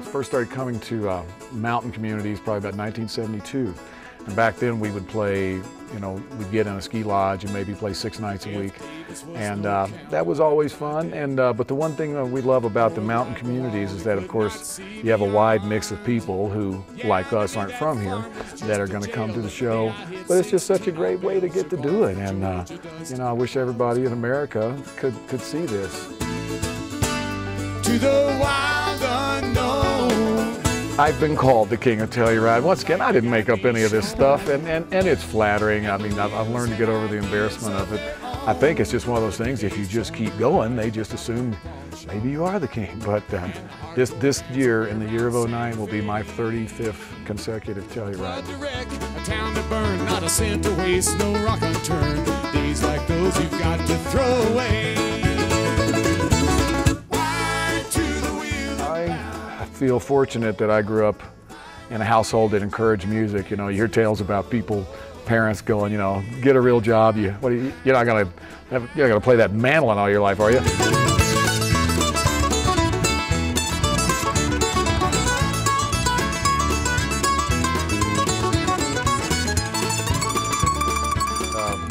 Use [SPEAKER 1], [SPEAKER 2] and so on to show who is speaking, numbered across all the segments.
[SPEAKER 1] first started coming to mountain communities probably about 1972. And back then we would play, you know, we'd get in a ski lodge and maybe play 6 nights a week. And that was always fun. And but the one thing we love about the mountain communities is that, of course, you have a wide mix of people who, like us, aren't from here that are going to come to the show. But it's just such a great way to get to do it. And, you know, I wish everybody in America could see this.
[SPEAKER 2] To the wild unknown.
[SPEAKER 1] I've been called the king of Telluride. Once again, I didn't make up any of this stuff, and it's flattering. I mean, I've learned to get over the embarrassment of it. I think it's just one of those things, if you just keep going, they just assume maybe you are the king. But this year, in the year of '09, will be my 35th consecutive Telluride.
[SPEAKER 2] A town to burn, not a cent to waste, no rock unturned. Days like those you've got to throw away.
[SPEAKER 1] I feel fortunate that I grew up in a household that encouraged music. You know, you hear tales about people, parents going, you know, get a real job. You're not gonna play that mandolin all your life, are you?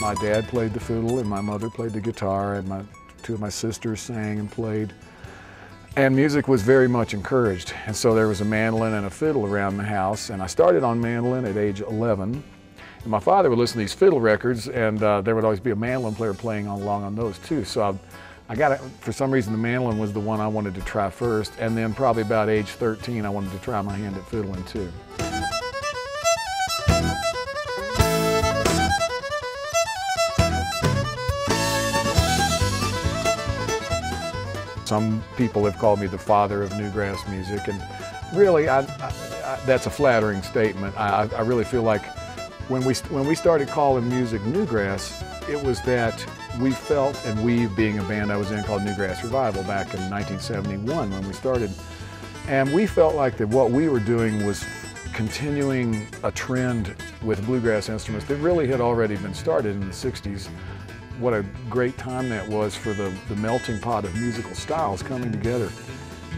[SPEAKER 1] My dad played the fiddle and my mother played the guitar, and two of my sisters sang and played. And music was very much encouraged. And so there was a mandolin and a fiddle around the house. And I started on mandolin at age 11. And my father would listen to these fiddle records, and there would always be a mandolin player playing along on those too. So I got it, for some reason the mandolin was the one I wanted to try first. And then probably about age 13, I wanted to try my hand at fiddling too. Some people have called me the father of newgrass music, and really, that's a flattering statement. I really feel like when we started calling music newgrass, it was that we felt, and we being a band I was in called Newgrass Revival back in 1971 when we started, and we felt like that what we were doing was continuing a trend with bluegrass instruments that really had already been started in the 60s. What a great time that was for the melting pot of musical styles coming together.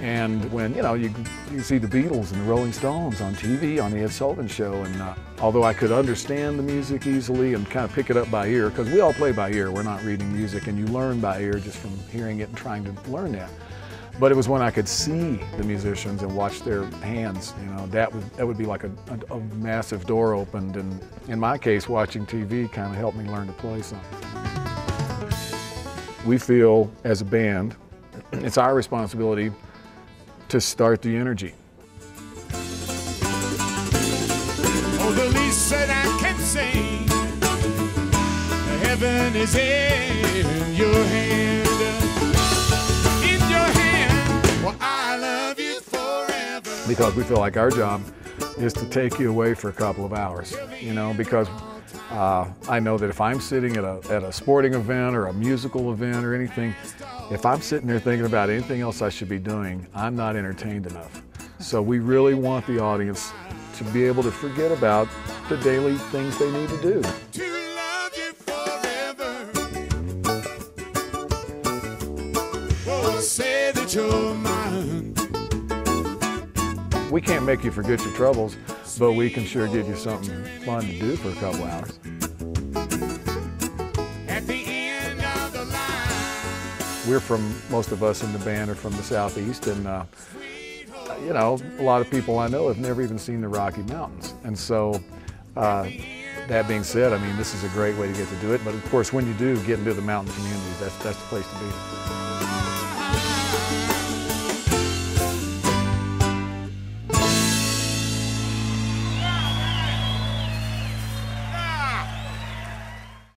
[SPEAKER 1] And when, you know, you see the Beatles and the Rolling Stones on TV, on the Ed Sullivan Show, and although I could understand the music easily and kind of pick it up by ear, because we all play by ear, we're not reading music, and you learn by ear just from hearing it and trying to learn that. But it was when I could see the musicians and watch their hands, you know, that would be like a massive door opened, and in my case, watching TV kind of helped me learn to play something. We feel, as a band, it's our responsibility to start the energy.
[SPEAKER 2] Oh, the least that I can say, heaven is in your hand. In your hand, well, I love you forever.
[SPEAKER 1] Because we feel like our job is to take you away for a couple of hours, you know, because I know that if I'm sitting at a sporting event or a musical event or anything, if I'm sitting there thinking about anything else I should be doing, I'm not entertained enough. So we really want the audience to be able to forget about the daily things they need to do.
[SPEAKER 2] To love you forever. Oh, say that you're mine.
[SPEAKER 1] We can't make you forget your troubles, but we can sure give you something fun to do for a couple hours.
[SPEAKER 2] At the end of the line.
[SPEAKER 1] We're from, most of us in the band are from the Southeast, and you know, a lot of people I know have never even seen the Rocky Mountains. And so, that being said, I mean, this is a great way to get to do it. But of course, when you do get into the mountain communities, that's the place to be.